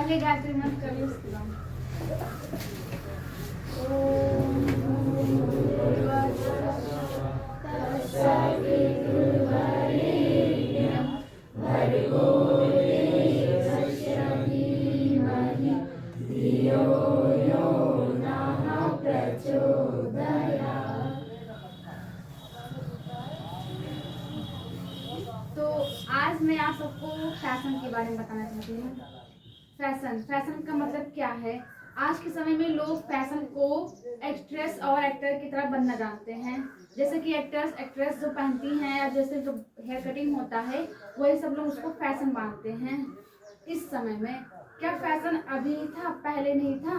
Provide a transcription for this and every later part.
पहले गायत्री मंत्र कर लो उसके बाद। तो आज मैं आप सबको फैशन के बारे में बताना चाहती हूँ। फैशन का मतलब क्या है? आज के समय में लोग फैशन को एक्ट्रेस और एक्टर की तरह बनना जानते हैं। जैसे कि एक्ट्रेस जो पहनती हैं या जैसे जो हेयर कटिंग होता है वही सब लोग उसको फैशन मानते हैं। इस समय में क्या फैशन अभी था, पहले नहीं था?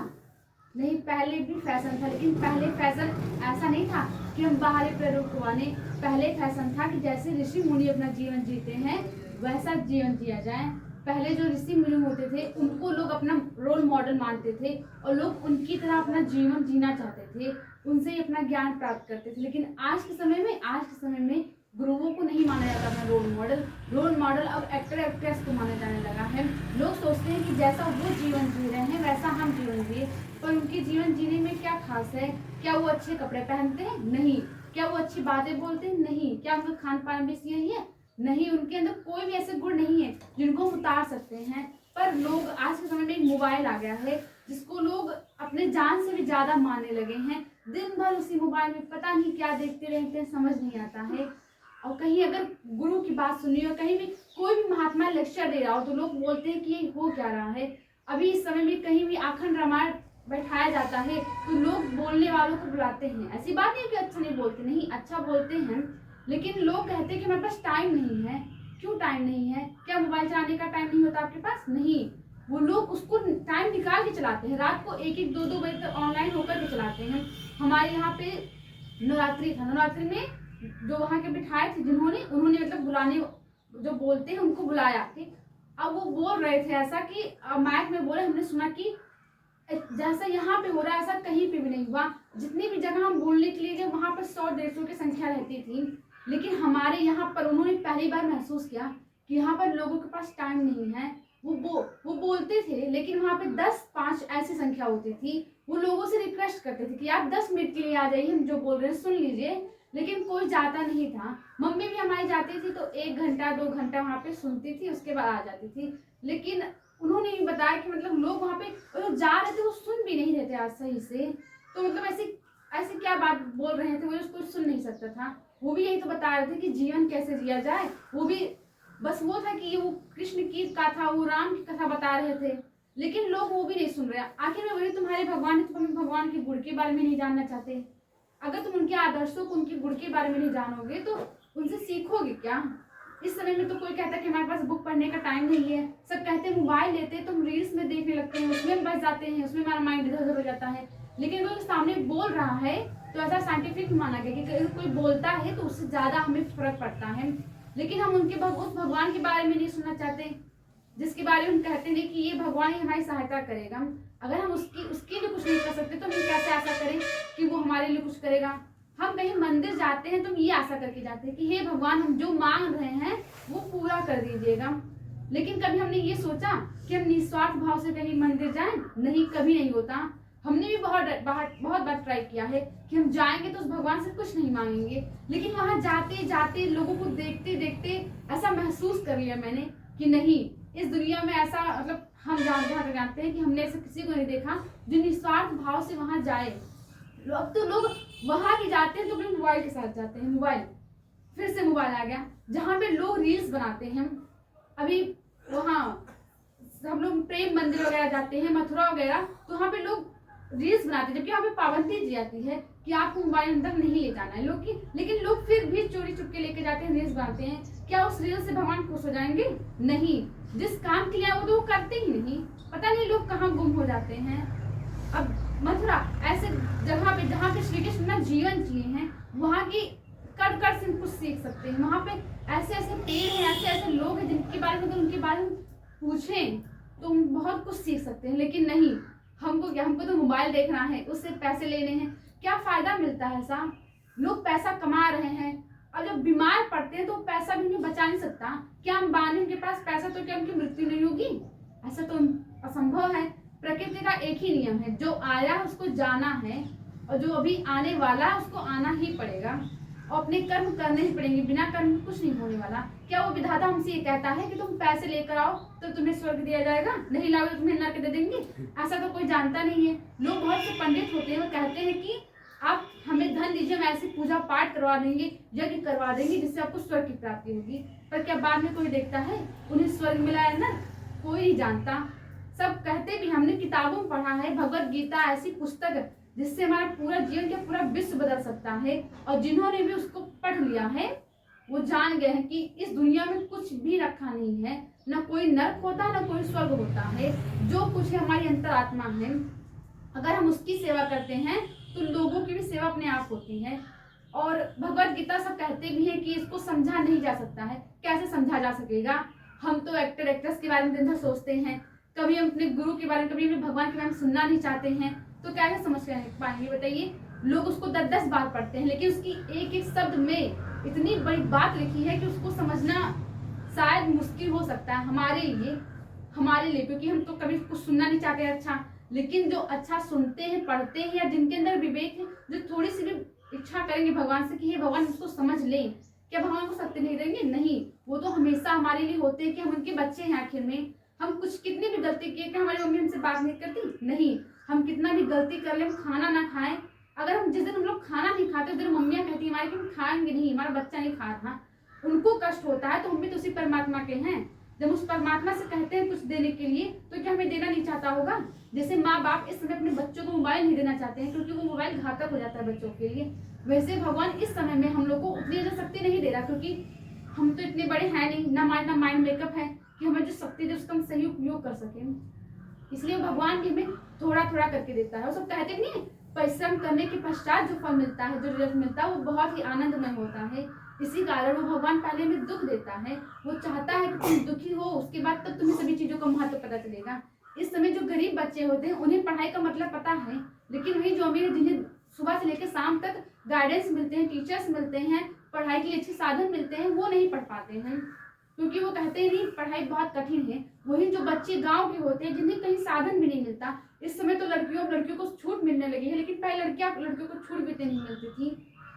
नहीं, पहले भी फैशन था, लेकिन पहले फैशन ऐसा नहीं था कि हम बाहरी प्रयोग करवाने। पहले फैशन था कि जैसे ऋषि मुनि अपना जीवन जीते हैं वैसा जीवन जिया जाए। पहले जो ऋषि मुनि होते थे उनको लोग अपना रोल मॉडल मानते थे और लोग उनकी तरह अपना जीवन जीना चाहते थे, उनसे ही अपना ज्ञान प्राप्त करते थे। लेकिन आज के समय में गुरुओं को नहीं माना जाता अपना रोल मॉडल अब एक्टर एक्ट्रेस को माना जाने लगा है। लोग सोचते हैं कि जैसा वो जीवन जी रहे हैं वैसा हम जीवन जिए, पर उनके जीवन जीने में क्या खास है? क्या वो अच्छे कपड़े पहनते हैं? नहीं। क्या वो अच्छी बातें बोलते हैं? नहीं। क्या उनका खान पान भी सही है? नहीं। उनके अंदर कोई भी ऐसे गुण नहीं है जिनको हम उतार सकते हैं। पर लोग आज के समय में एक मोबाइल आ गया है जिसको लोग अपने जान से भी ज्यादा मानने लगे हैं। दिन भर उसी मोबाइल में पता नहीं क्या देखते रहते हैं, समझ नहीं आता है। और कहीं अगर गुरु की बात सुनी हो, कहीं भी कोई भी महात्मा लेक्चर दे रहा हो तो लोग बोलते हैं कि ये हो क्या रहा है। अभी इस समय में कहीं भी अखंड रामायण बैठाया जाता है तो लोग बोलने वालों को बुलाते हैं। ऐसी बात नहीं कि अच्छा नहीं बोलते, नहीं, अच्छा बोलते हैं, लेकिन लोग कहते हैं कि हमारे पास टाइम नहीं है। क्यों टाइम नहीं है? क्या मोबाइल चलाने का टाइम नहीं होता आपके पास? नहीं। वो लोग उसको टाइम निकाल के चलाते हैं, रात को 1-1 2-2 बजे तक ऑनलाइन होकर के चलाते हैं। हमारे यहाँ पे नवरात्रि था, नवरात्रि में जो वहाँ के बिठाए थे उन्होंने मतलब बुलाने जो बोलते हैं उनको बुलाया। ठीक, अब वो बोल रहे थे ऐसा कि माइक में बोले, हमने सुना कि जैसा यहाँ पे हो रहा है ऐसा कहीं पे भी नहीं हुआ। जितनी भी जगह हम बोलने के लिए गए वहां पर 100-150 की संख्या रहती थी, लेकिन हमारे यहाँ पर उन्होंने पहली बार महसूस किया कि यहाँ पर लोगों के पास टाइम नहीं है। वो बोलते थे, लेकिन वहां पे 10-5 ऐसी संख्या होती थी। वो लोगों से रिक्वेस्ट करते थे कि आप 10 मिनट के लिए आ जाइए, हम जो बोल रहे हैं सुन लीजिए, लेकिन कोई जाता नहीं था। मम्मी भी हमारी जाती थी तो 1 घंटा 2 घंटा वहां पे सुनती थी, उसके बाद आ जाती थी। लेकिन उन्होंने भी बताया कि मतलब लोग वहां पे जा रहे थे वो सुन भी नहीं रहे थे आज सही से। तो मतलब ऐसी क्या बात बोल रहे थे, वो उसको सुन नहीं सकता था। वो भी यही तो बता रहे थे कि जीवन कैसे जिया जाए। वो भी बस वो था कि वो कृष्ण की कथा, वो राम की कथा बता रहे थे, लेकिन लोग वो भी नहीं सुन रहे। आखिर में वही तुम्हारे भगवान है, तुम भगवान के गुण के बारे में नहीं जानना चाहते। अगर तुम उनके आदर्शों को, उनके गुण के बारे में नहीं जानोगे तो उनसे सीखोगे क्या? इस समय में तो कोई कहता है कि हमारे पास बुक पढ़ने का टाइम नहीं है, सब कहते हैं मोबाइल लेते हैं तो हम रील्स में देखने लगते हैं, उसमें बच जाते हैं, उसमें हमारा माइंड इधर उधर हो जाता है। लेकिन अगर सामने बोल रहा है तो ऐसा साइंटिफिक माना गया कि अगर कोई बोलता है तो उससे ज्यादा हमें फर्क पड़ता है। लेकिन हम उनके उस भगवान के बारे में नहीं सुनना चाहते जिसके बारे में हम कहते हैं कि ये भगवान ही हमारी सहायता करेगा। अगर हम उसके लिए कुछ नहीं कर सकते तो हम कैसे आशा करें कि वो हमारे लिए कुछ करेगा? हम कहीं मंदिर जाते हैं तो हम ये आशा करके जाते हैं कि हे भगवान, हम जो मांग रहे हैं वो पूरा कर दीजिएगा। लेकिन कभी हमने ये सोचा कि हम निस्वार्थ भाव से कहीं मंदिर जाएं? नहीं, कभी नहीं होता। हमने भी बहुत बार ट्राई किया है कि हम जाएंगे तो उस भगवान से कुछ नहीं मांगेंगे, लेकिन वहां जाते जाते लोगों को देखते देखते ऐसा महसूस कर लिया मैंने कि नहीं, इस दुनिया में ऐसा मतलब हम जहाँ जानते हैं कि हमने ऐसा किसी को नहीं देखा जो निस्वार्थ भाव से वहां जाए। अब तो लोग वहां के जाते हैं तो अपने मोबाइल के साथ जाते हैं। मोबाइल, फिर से मोबाइल आ गया जहाँ पे लोग रील्स बनाते हैं। अभी वहाँ हम लोग प्रेम मंदिर वगैरह जाते हैं, मथुरा वगैरह, तो वहाँ पे लोग रील्स बनाते हैं, जबकि यहाँ पे पाबंदी दी जाती है कि आपको मोबाइल अंदर नहीं ले जाना है लोग की, लेकिन लोग फिर भी चोरी चुपके लेके जाते हैं, रील्स बनाते हैं। क्या उस रील्स से भगवान खुश हो जाएंगे? नहीं। जिस काम के लिए वो तो वो करते ही नहीं, पता नहीं लोग कहाँ गुम हो जाते हैं। अब मथुरा ऐसे जगह पे जहाँ पे श्री कृष्ण अपना जीवन जिए हैं, वहाँ की कर कर से कुछ सीख सकते हैं। वहाँ पे ऐसे ऐसे पेड़ हैं, ऐसे ऐसे लोग हैं जिनके बारे में अगर उनके बारे में पूछें तो हम बहुत कुछ सीख सकते हैं। लेकिन नहीं, हमको क्या, हमको तो मोबाइल देखना है, उससे पैसे लेने हैं। क्या फायदा मिलता है? ऐसा लोग पैसा कमा रहे हैं और जब बीमार पड़ते हैं तो पैसा भी उन्हें बचा नहीं सकता। क्या हम बाने उनके पास पैसा तो क्या उनकी मृत्यु नहीं होगी? ऐसा तो असंभव है। प्रकृति का एक ही नियम है, जो आया उसको जाना है और जो अभी आने वाला है उसको आना ही पड़ेगा और अपने कर्म करने ही पड़ेंगे। बिना कर्म कुछ नहीं होने वाला। क्या वो विधाता हमसे ये कहता है कि तुम पैसे लेकर आओ तो तुम्हें स्वर्ग दिया जाएगा, नहीं लाओगे तो तुम्हें नरक दे देंगे? ऐसा तो कोई जानता नहीं है। लोग बहुत से पंडित होते हैं, वो कहते हैं कि आप हमें धन दीजिए, हम ऐसी पूजा पाठ करवा देंगे, यज्ञ करवा देंगे, जिससे आपको स्वर्ग की प्राप्ति होगी। पर क्या बाद में कोई देखता है उन्हें स्वर्ग मिला है ना? कोई नहीं जानता। सब कहते भी, हमने किताबों में पढ़ा है, भगवत गीता ऐसी पुस्तक जिससे हमारा पूरा जीवन या पूरा विश्व बदल सकता है। और जिन्होंने भी उसको पढ़ लिया है वो जान गए हैं कि इस दुनिया में कुछ भी रखा नहीं है, न कोई नर्क होता न कोई स्वर्ग होता है। जो कुछ है हमारी अंतरात्मा है। अगर हम उसकी सेवा करते हैं तो लोगों की भी सेवा अपने आप होती है। और भगवत गीता सब कहते भी हैं कि इसको समझा नहीं जा सकता है। कैसे समझा जा सकेगा? हम तो एक्टर एक्ट्रेस के बारे में दिन भर सोचते हैं, कभी हम अपने गुरु के बारे में, कभी अपने भगवान के बारे में सुनना नहीं चाहते हैं, तो कैसे समझ पाएंगे बताइए? लोग उसको 10-10 बार पढ़ते हैं, लेकिन उसकी एक एक शब्द में इतनी बड़ी बात लिखी है कि उसको समझना शायद मुश्किल हो सकता है हमारे लिए, क्योंकि हम तो कभी कुछ सुनना नहीं चाहते अच्छा। लेकिन जो अच्छा सुनते हैं, पढ़ते हैं, या जिनके अंदर विवेक है, जो थोड़ी सी भी इच्छा करेंगे भगवान से कि हे भगवान उसको समझ लें, क्या भगवान को शक्ति नहीं देंगे? नहीं, वो तो हमेशा हमारे लिए होते हैं कि हम उनके बच्चे हैं। आखिर में हम कुछ कितनी भी गलती किए, क्या हमारी मम्मी हमसे बात नहीं करती? नहीं। हम कितना भी गलती कर ले, हम खाना ना खाएं, अगर हम जिस दिन हम लोग खाना नहीं खाते उस दिन मम्मियाँ कहती हमारी कि हम खाएंगे नहीं, हमारा बच्चा नहीं खा रहा, उनको कष्ट होता है। तो हम भी तो उसी परमात्मा के हैं। जब उस परमात्मा से कहते हैं कुछ देने के लिए, तो क्या हमें देना नहीं चाहता होगा? जैसे माँ बाप इस समय अपने बच्चों को मोबाइल नहीं देना चाहते हैं क्योंकि वो मोबाइल घातक हो जाता है बच्चों के लिए, वैसे भगवान इस समय में हम लोग को उतनी ज्यादा शक्ति नहीं दे रहा, क्योंकि हम तो इतने बड़े हैं नहीं, ना हमारे ना माइंड मेकअप है कि हमें जो शक्ति दे उसका हम सही उपयोग कर सकें। इसलिए भगवान भी हमें थोड़ा थोड़ा करके देता है। वो सब कहते नहीं, परिश्रम करने के पश्चात जो फल मिलता है, जो रिजल्ट मिलता है, वो बहुत ही आनंदमय होता है। इसी कारण वो भगवान पहले में दुख देता है। वो चाहता है कि तुम दुखी हो, उसके बाद तब तुम्हें सभी चीजों का महत्व पता चलेगा। इस समय जो गरीब बच्चे होते हैं उन्हें पढ़ाई का मतलब पता है, लेकिन वही जो अमीर, जिन्हें सुबह से लेकर शाम तक गाइडेंस मिलते हैं, टीचर्स मिलते हैं, पढ़ाई के लिए अच्छे साधन मिलते हैं, वो नहीं पढ़ पाते हैं, क्योंकि वो कहते हैं नहीं पढ़ाई बहुत कठिन है। वही जो बच्चे गांव के होते हैं, जिन्हें कहीं साधन भी नहीं मिलता। इस समय तो लड़कियों को छूट मिलने लगी है, लेकिन पहले लड़कियों को छूट भी नहीं मिलती थी।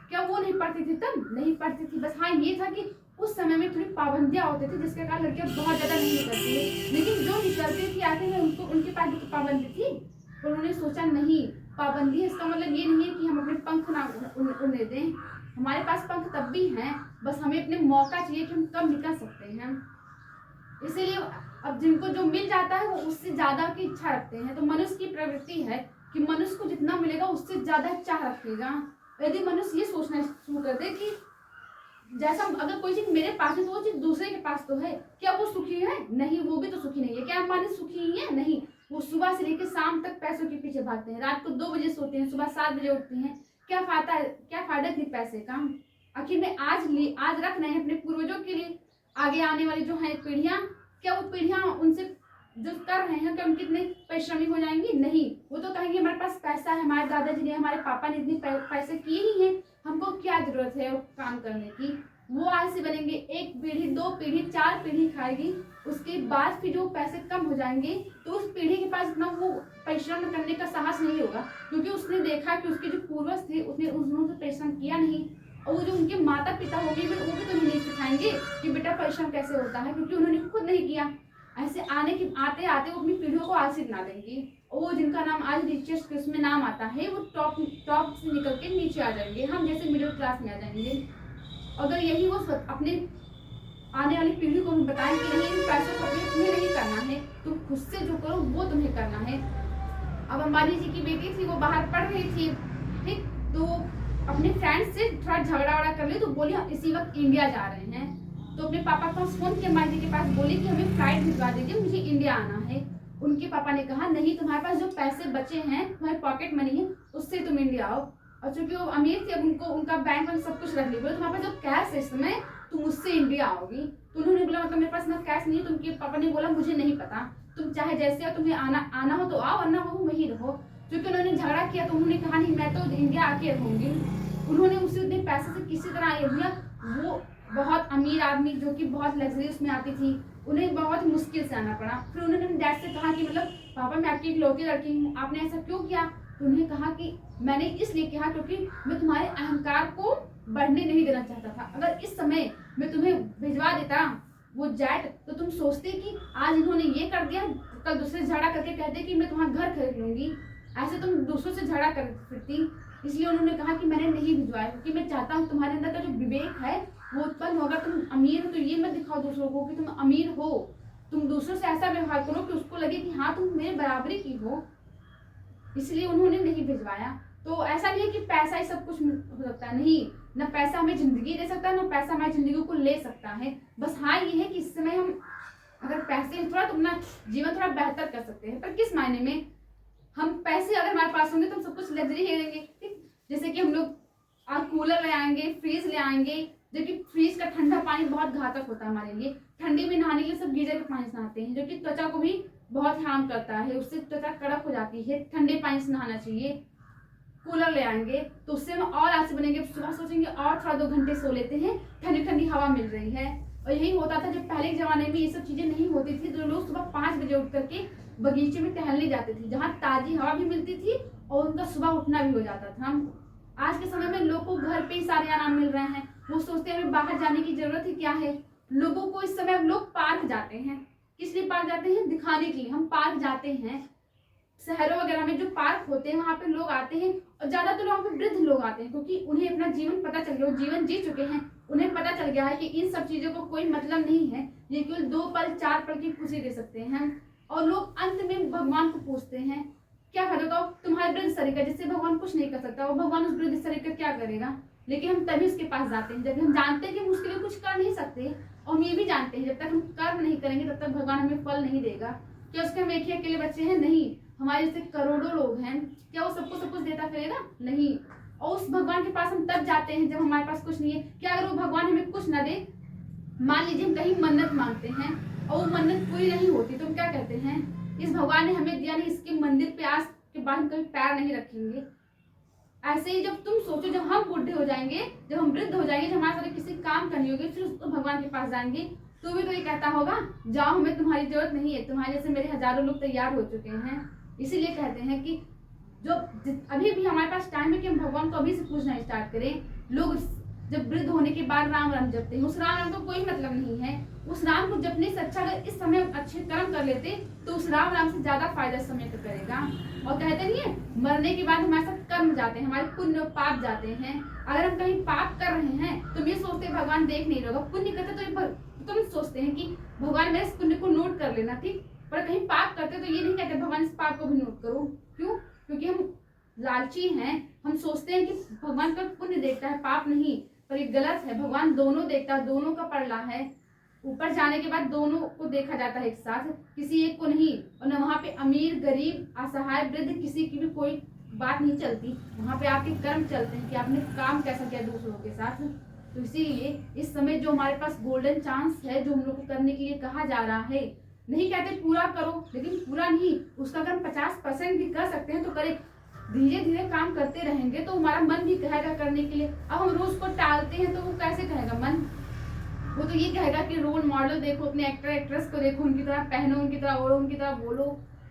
क्या वो नहीं पढ़ती थी? तब नहीं पढ़ती थी। बस हाँ, ये था कि उस समय में थोड़ी पाबंदियां होती थी, जिसके कारण लड़कियां बहुत ज्यादा नहीं निकलती है। लेकिन जो निकलती थी आखिर में उनको, उनके पास भी पाबंदी थी, पर उन्होंने सोचा नहीं, पाबंदी है इसका मतलब ये नहीं है कि हम अपने पंख ना उड़ने दें। हमारे पास पंख तब भी हैं, बस हमें अपने मौका चाहिए कि हम कब निकल सकते हैं। इसीलिए अब जिनको जो मिल जाता है वो उससे ज्यादा की इच्छा रखते हैं। तो मनुष्य की प्रवृत्ति है कि मनुष्य को जितना मिलेगा उससे ज्यादा चाह रखेगा। यदि मनुष्य ये सोचना शुरू कर दे कि जैसा अगर कोई चीज मेरे पास है तो वो चीज दूसरे के पास तो है, क्या वो सुखी है? नहीं, वो भी तो सुखी नहीं है। क्या अंबानी सुखी ही है? नहीं। वो सुबह से लेकर शाम तक पैसों के पीछे भागते हैं, रात को 2 बजे सोते हैं, सुबह 7 बजे उठते हैं। क्या फायदा थी पैसे का? आखिर में आज रख रहे हैं अपने पूर्वजों के लिए, आगे आने वाली जो है पीढ़ियां, क्या वो पीढ़ियां उनसे जो कर रहे हैं क्या उनकी इतने परिश्रमी हो जाएंगी? नहीं। वो तो कहेंगे हमारे पास पैसा है, हमारे दादाजी ने, हमारे पापा ने इतने पैसे किए ही हैं, हमको क्या जरूरत है काम करने की। वो आलसी बनेंगे। 1 पीढ़ी, 2 पीढ़ी, 4 पीढ़ी खाएगी, उसके बाद फिर जो पैसे कम हो जाएंगे तो उस पीढ़ी के पास इतना वो परिश्रम करने का साहस नहीं होगा, क्योंकि उसने देखा कि उसके जो पूर्वज थे उन्होंने परिश्रम किया नहीं। और वो जो उनके माता पिता होंगे वो भी तो नहीं सिखाएंगे कि बेटा परिश्रम कैसे होता है, क्योंकि उन्होंने खुद नहीं किया। ऐसे आते आते वो अपनी पीढ़ियों को आलसी बना देंगे। और वो जिनका नाम आज रिचेस्ट उसमें नाम आता है, वो टॉप से निकल के नीचे आ जाएंगे, हम जैसे मिडिल क्लास में आ जाएंगे। अगर यही वो अपने आने वाली पीढ़ी को बताएं कि नहीं, पैसों को अपने तुम्हें नहीं करना है, तुम खुद से जो करो वो तुम्हें करना है। अब अंबानी जी की बेटी थी, वो बाहर पढ़ रही थी, ठीक, तो अपने फ्रेंड से थोड़ा झगड़ा कर ली, तो बोली हम इसी वक्त इंडिया जा रहे हैं। तो अपने पापा के पास फोन किया, अंबानी जी के पास, बोली कि हमें फ्लाइट भिजवा दीजिए, मुझे इंडिया आना है। उनके पापा ने कहा नहीं, तुम्हारे पास जो पैसे बचे हैं, तुम्हारे पॉकेट मनी है, उससे तुम इंडिया आओ। और चूंकि वो अमीर थे, अब उनको उनका बैंक में सब कुछ रख ली, बोले तुम्हारे पास जो कैश है इस समय, तुम उससे इंडिया आओगी। तो उन्होंने बोला मतलब मेरे पास ना कैश नहीं है। तो उनके पापा ने बोला मुझे नहीं पता, तुम चाहे जैसे हो, तुम्हें आना हो तो आओ, वरना वो वहीं रहो। क्योंकि उन्होंने झगड़ा किया तो उन्होंने कहा नहीं मैं तो इंडिया आके रहूंगी। उन्होंने उसी उतने पैसे से किसी तरह इंडिया, वो बहुत अमीर आदमी जो कि बहुत लग्जरी उसमें आती थी, उन्हें बहुत मुश्किल से आना पड़ा। फिर उन्होंने डैड से कहा कि मतलब कि इकलौती लड़की हूँ, आपने ऐसा क्यों किया? तो उन्होंने कहा कि मैंने इसलिए किया क्योंकि मैं तुम्हारे अहंकार को बढ़ने नहीं देना चाहता था। अगर इस समय मैं तुम्हें भिजवा देता वो जेट, तो तुम सोचते कि आज इन्होंने ये कर दिया, कल दूसरे झगड़ा करके कहते कि मैं तुम्हारा घर खरीद लूंगी, ऐसे तुम दूसरों से झगड़ा कर फिरती। इसलिए उन्होंने कहा कि मैंने नहीं भिजवाया क्योंकि मैं चाहता हूँ तुम्हारे अंदर का जो विवेक है वो उत्पन्न हो। अगर तुम अमीर हो तो ये मत दिखाओ दूसरों को कि तुम अमीर हो, तुम दूसरों से ऐसा व्यवहार करो कि उसको लगे कि हाँ तुम मेरे बराबरी की हो। इसलिए उन्होंने नहीं भिजवाया। तो ऐसा नहीं है कि पैसा ही सब कुछ हो सकता है, नहीं, ना पैसा हमें जिंदगी दे सकता है, ना पैसा हमारी जिंदगी को ले सकता है। बस हाँ ये है कि इस समय हम अगर पैसे थोड़ा तो अपना जीवन थोड़ा बेहतर कर सकते हैं। पर किस मायने में? हम पैसे अगर हमारे पास होंगे तो हम सब कुछ लग्जरी ले लेंगे, ठीक, जैसे कि हम लोग कूलर ले आएंगे, फ्रीज ले आएंगे, जो कि फ्रीज का ठंडा पानी बहुत घातक होता है हमारे लिए। ठंडी में नहाने के लिए सब गीजर के पानी से नहाते हैं, जो कि त्वचा को भी बहुत हार्म करता है, उससे त्वचा कड़क हो जाती है। ठंडे पानी से नहाना चाहिए। कूलर ले आएंगे तो उससे हम और आलसी बनेंगे, सुबह सोचेंगे और थोड़ा 2 घंटे सो लेते हैं, ठंडी ठंडी हवा मिल रही है। और यही होता था जब पहले के जमाने में ये सब चीजें नहीं होती थी, तो लोग सुबह 5 बजे उठ करके बगीचे में टहलने जाते थे, जहाँ ताजी हवा भी मिलती थी और उनका सुबह उठना भी हो जाता था। आज के समय में लोगों को घर पे ही सारे आराम मिल रहे हैं, वो सोचते हैं बाहर जाने की जरूरत ही क्या है। लोगों को इस समय लोग पार्क जाते हैं, किस लिए पार्क जाते हैं? दिखाने के लिए हम पार्क जाते हैं। शहरों वगैरह में जो पार्क होते हैं वहां पे लोग आते हैं, और ज्यादातर वहां पे वृद्ध लोग आते हैं क्योंकि उन्हें अपना जीवन पता चल गया, जीवन जी चुके हैं, उन्हें पता चल गया है कि इन सब चीजों को कोई मतलब नहीं है, ये केवल 2 पल 4 पल की खुशी दे सकते हैं। और लोग अंत में भगवान को पूछते हैं, क्या फायदा बताओ तुम्हारे वृद्ध शरीर का, जिससे भगवान कुछ नहीं कर सकता, वो भगवान उस वृद्ध शरीर का क्या करेगा? लेकिन हम तभी उसके पास जाते हैं जब हम जानते हैं कि हम उसके लिए कुछ कर नहीं सकते, और हम ये भी जानते हैं जब तक हम कर्म नहीं करेंगे तब तक भगवान हमें फल नहीं देगा। क्या उसके हम एक ही अकेले बच्चे हैं? नहीं, हमारे जैसे करोड़ों लोग हैं। क्या वो सबको सब कुछ देता फिरेगा? नहीं। और उस भगवान के पास हम तब जाते हैं जब हमारे पास कुछ नहीं है। क्या अगर वो भगवान हमें कुछ न दे, मान लीजिए हम कहीं मन्नत मांगते हैं और वो मन्नत पूरी नहीं होती, तो हम क्या कहते हैं? इस भगवान ने हमें दिया नहीं, इसके मंदिर पे आज के बाद हम कभी पैर नहीं रखेंगे। ऐसे ही जब तुम सोचो, जब हम बूढ़े हो जाएंगे, जब हम वृद्ध हो जाएंगे, जब हमारे साथ किसी काम करनी होगी, फिर उस भगवान के पास जाएंगे, तो भी तो ये कहता होगा जाओ, हमें तुम्हारी जरूरत नहीं है, तुम्हारे जैसे मेरे हजारों लोग तैयार हो चुके हैं। इसीलिए कहते हैं कि जो अभी भी हमारे पास टाइम है कि हम भगवान को अभी से पूछना स्टार्ट करें। लोग जब वृद्ध होने के बाद राम राम जपते हैं, उस राम राम का कोई मतलब नहीं है। उस राम को जपने से अच्छा अगर इस समय अच्छे कर्म कर लेते तो उस राम राम से ज्यादा फायदा इस समय का करेगा। और कहते नहीं है मरने के बाद हमारे साथ कर्म जाते हैं, हमारे पुण्य पाप जाते हैं। अगर हम कहीं पाप कर रहे हैं तो ये सोचते हैं भगवान देख नहीं रहा, पुण्य करते तो हम सोचते हैं कि भगवान मेरे इस पुण्य को नोट कर लेना, ठीक, पर कहीं पाप करते तो ये नहीं कहते भगवान इस पाप को भी नोट करो। क्यों? क्योंकि हम लालची हैं, हम सोचते हैं कि भगवान का पुण्य देखता है, पाप नहीं। पर ये गलत है, भगवान दोनों देखता है, दोनों का पड़ला है। ऊपर जाने के बाद दोनों को देखा जाता है एक साथ, किसी एक को नहीं। और न वहाँ पे अमीर गरीब असहाय वृद्ध किसी की भी कोई बात नहीं चलती, वहाँ पे आपके कर्म चलते हैं कि आपने काम कैसा किया दूसरों के साथ। तो इसीलिए इस समय जो हमारे पास गोल्डन चांस है, जो हम लोग को करने के लिए कहा जा रहा है, नहीं कहते पूरा करो, लेकिन पूरा नहीं, उसका अगर हम 50% भी कर सकते हैं तो करें। धीरे धीरे काम करते रहेंगे तो हमारा मन भी कहेगा करने के लिए। अब हम रोज को टालते हैं तो वो कैसे कहेगा मन? वो तो ये कहेगा कि रोल मॉडल देखो, अपने एक्टर एक्ट्रेस को देखो, उनकी तरह पहनो, उनकी तरह ओढ़ो, उनकी तरह बोलो।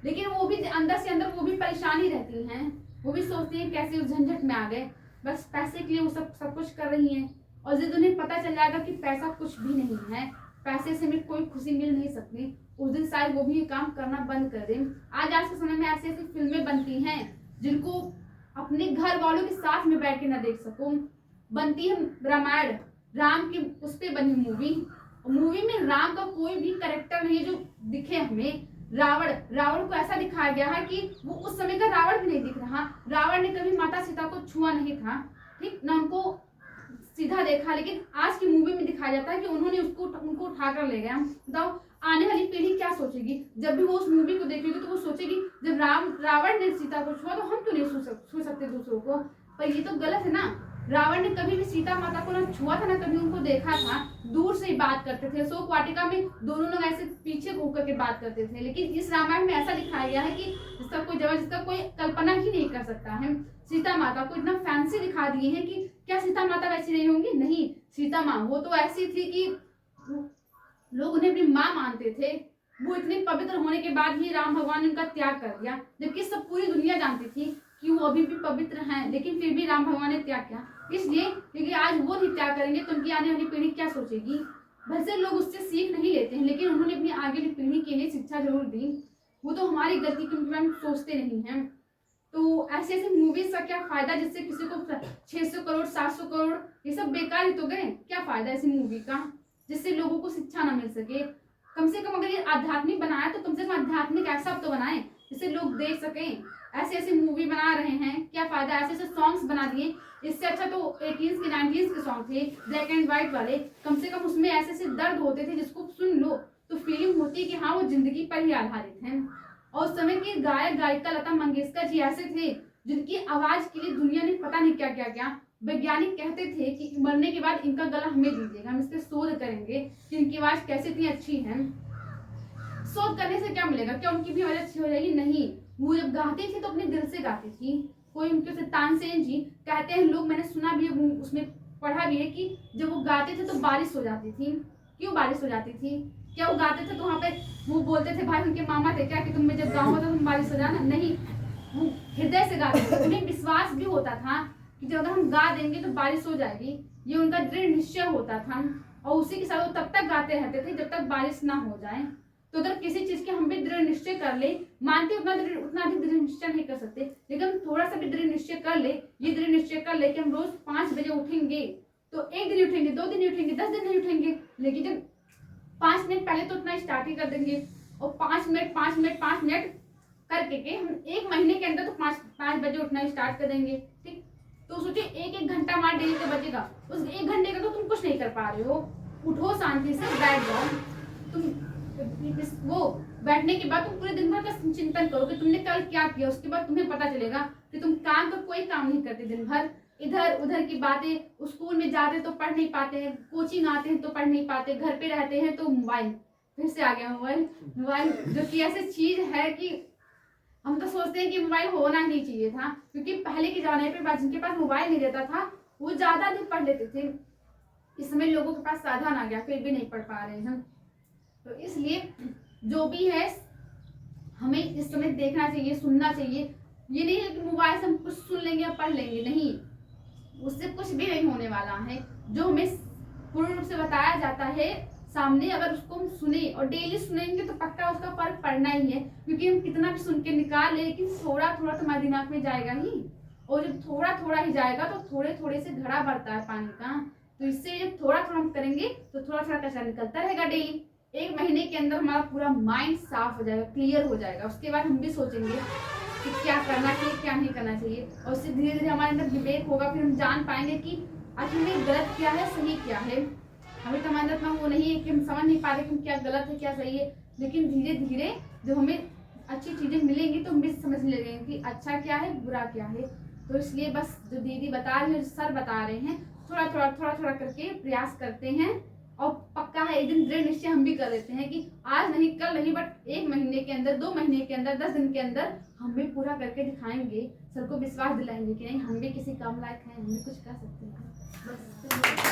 लेकिन वो भी अंदर से अंदर वो भी परेशान ही रहती हैं, वो भी सोचती है कैसे उस झंझट में आ गए, बस पैसे के लिए वो सब कुछ कर रही हैं। और जिस उन्हें पता चल जाएगा कि पैसा कुछ भी नहीं है, पैसे से हमें कोई खुशी मिल नहीं सकती, उस दिन शायद वो भी ये काम करना बंद कर दें। आज के समय में ऐसी ऐसी फिल्में बनती हैं जिनको अपने घर वालों के साथ में बैठ के न देख सको। बनती है रामायण, राम की उस पे बनी मूवी में राम का कोई भी कैरेक्टर नहीं जो दिखे हमें। रावण को ऐसा दिखाया गया है कि वो उस समय का रावण भी नहीं दिख रहा। रावण ने कभी माता सीता को छुआ नहीं था, ठीक ना, उनको सीधा देखा। लेकिन आज की मूवी में दिखाया जाता है कि उन्होंने उनको उठाकर ले गया। बताओ आने वाली पीढ़ी क्या सोचेगी? जब भी वो उस मूवी को देखेगी तो वो सोचेगी जब रावण ने सीता को छुआ तो हम क्यों नहीं छू सकते दूसरों को? पर ये तो गलत है ना। रावण ने कभी भी सीता माता को ना छुआ था, ना कभी उनको देखा था, दूर से ही बात करते थे। शोक वाटिका में दोनों लोग ऐसे पीछे घूम करके बात करते थे। लेकिन इस रामायण में ऐसा दिखाया गया है कि जिसका कोई कल्पना ही नहीं कर सकता है। सीता माता को इतना फैंसी दिखा दिए हैं कि क्या सीता माता वैसी नहीं होंगी? नहीं, सीता माँ वो तो ऐसी थी कि लोग उन्हें अपनी माँ मानते थे। वो इतने पवित्र होने के बाद भी राम भगवान ने उनका त्याग कर दिया, जबकि सब पूरी दुनिया जानती थी कि वो अभी भी पवित्र हैं, लेकिन फिर भी राम भगवान ने त्याग किया। इसलिए क्योंकि आज वो नहीं त्याग करेंगे तो उनकी आने वाली पीढ़ी क्या सोचेगी। वैसे लोग उससे सीख नहीं लेते हैं, लेकिन उन्होंने अपनी आगे की पीढ़ी के लिए शिक्षा जरूर दी। वो तो हमारी गलती के बारे में सोचते नहीं हैं। तो ऐसे ऐसे मूवीज का क्या फायदा जिससे किसी को 600 करोड़ 700 करोड़ ये सब बेकार ही तो गए। क्या फायदा ऐसी मूवी का जिससे लोगों को शिक्षा ना मिल सके। कम से कम अगर ये आध्यात्मिक बनाया तो कम से कम आध्यात्मिक ऐसा तो बनाए जिससे लोग देख सकें। ऐसे ऐसे मूवी बना रहे हैं, क्या फायदा। ऐसे ऐसे सॉन्ग्स बना दिए, इससे अच्छा तो 80s के 90s के सॉन्ग थे ब्लैक एंड व्हाइट वाले। कम से कम उसमें ऐसे ऐसे दर्द होते थे जिसको सुन लो तो फीलिंग होती है कि हाँ वो जिंदगी पर ही आधारित है। और उस समय की गायक गायिका लता मंगेशकर जी ऐसे थे जिनकी आवाज के लिए दुनिया ने पता नहीं क्या क्या क्या। वैज्ञानिक कहते थे कि मरने के बाद इनका गला हमें दीजिएगा, हम इस पर शोध करेंगे कि इनकी आवाज कैसे इतनी अच्छी है। शोध करने से क्या मिलेगा, क्या उनकी भी आवाज अच्छी हो जाएगी? नहीं। वो जब गाती थी तो अपने दिल से गाती थी। कोई उनके से तानसेन जी कहते हैं, लोग मैंने सुना भी है, उसमें पढ़ा भी है कि जब वो गाते थे तो बारिश हो जाती थी। क्यों बारिश हो जाती थी? क्या वो गाते थे तो वहाँ पे वो बोलते थे, भाई उनके मामा थे क्या कि तुम जब गाओ तो तुम बारिश हो जाना? नहीं, वो हृदय से गाते थे। उन्हें विश्वास भी होता था कि जब अगर हम गा देंगे तो बारिश हो जाएगी। ये उनका दृढ़ निश्चय होता था और उसी के साथ वो तब तक गाते रहते थे जब तक बारिश ना हो जाए। तो अगर किसी चीज के हम भी दृढ़ निश्चय कर ले, मानते उतना अधिक दृढ़ निश्चय नहीं कर सकते, लेकिन थोड़ा सा भी दृढ़ निश्चय कर ले, ये दृढ़ निश्चय कर ले कि हम रोज 5 बजे उठेंगे, तो एक दिन उठेंगे, 2 दिन उठेंगे, 10 दिन नहीं उठेंगे, लेकिन जब 5 मिनट पहले तो उतना स्टार्ट ही कर देंगे और 5 मिनट करके के हम 1 महीने के अंदर तो 5 बजे उठना स्टार्ट कर देंगे। ठीक, तो सोचिए 1 घंटा हमारे डेली का बचेगा, उस 1 घंटे का तो तुम कुछ नहीं कर पा रहे हो। उठो, शांति से बैठ जाओ। तुम वो बैठने के बाद तुम पूरे दिन भर का चिंतन करो कि तुमने कल क्या किया। उसके बाद तुम्हें पता चलेगा कि तुम काम तो कोई काम नहीं करते दिन भर, इधर उधर की बातें। स्कूल में जाते तो पढ़ नहीं पाते हैं, कोचिंग आते हैं तो पढ़ नहीं पाते, घर पे रहते हैं तो मोबाइल, फिर से आ गया मोबाइल जो कि ऐसी चीज है कि हम तो सोचते हैं कि मोबाइल होना नहीं चाहिए था, क्योंकि पहले के जमाने पे जिनके पास मोबाइल नहीं रहता था वो ज्यादा अधिक पढ़ लेते थे। इस समय लोगों के पास साधन आ गया फिर भी नहीं पढ़ पा रहे हैं। तो इसलिए जो भी है हमें इस समय देखना चाहिए, सुनना चाहिए। ये नहीं है कि मोबाइल से हम कुछ सुन लेंगे या पढ़ लेंगे, नहीं, उससे कुछ भी नहीं होने वाला है। जो हमें पूर्ण रूप से बताया जाता है सामने, अगर उसको हम सुने और डेली सुनेंगे तो पक्का उसका फर्क पड़ना ही है। क्योंकि हम कितना भी सुन के निकाल ले, लेकिन थोड़ा थोड़ा तो हमारे दिमाग में जाएगा ही, और जब थोड़ा थोड़ा ही जाएगा तो थोड़े थोड़े से घड़ा बढ़ता है पानी का। तो इससे जब थोड़ा थोड़ा हम करेंगे तो थोड़ा थोड़ा कचरा निकलता रहेगा डेली। 1 महीने के अंदर हमारा पूरा माइंड साफ हो जाएगा, क्लियर हो जाएगा। उसके बाद हम भी सोचेंगे कि क्या करना चाहिए क्या नहीं करना चाहिए, और उससे धीरे धीरे हमारे अंदर विवेक होगा। फिर हम जान पाएंगे कि आखिर में गलत क्या है सही क्या है। हमें तो हमारे अंदर वो नहीं है कि हम समझ नहीं पा रहे कि क्या गलत है क्या सही है, लेकिन धीरे धीरे जब हमें अच्छी चीजें मिलेंगी तो हम भी समझने लगेंगे कि अच्छा क्या है बुरा क्या है। तो इसलिए बस जो दीदी बता रही है, सर बता रहे हैं, थोड़ा थोड़ा करके प्रयास करते हैं। और पक्का है एक दिन दृढ़ निश्चय हम भी कर लेते हैं कि आज नहीं कल नहीं, बट 1 महीने के अंदर, 2 महीने के अंदर, 10 दिन के अंदर हम भी पूरा करके दिखाएंगे। सबको विश्वास दिलाएंगे कि नहीं हम भी किसी काम लायक हैं, हम भी कुछ कर सकते हैं। बस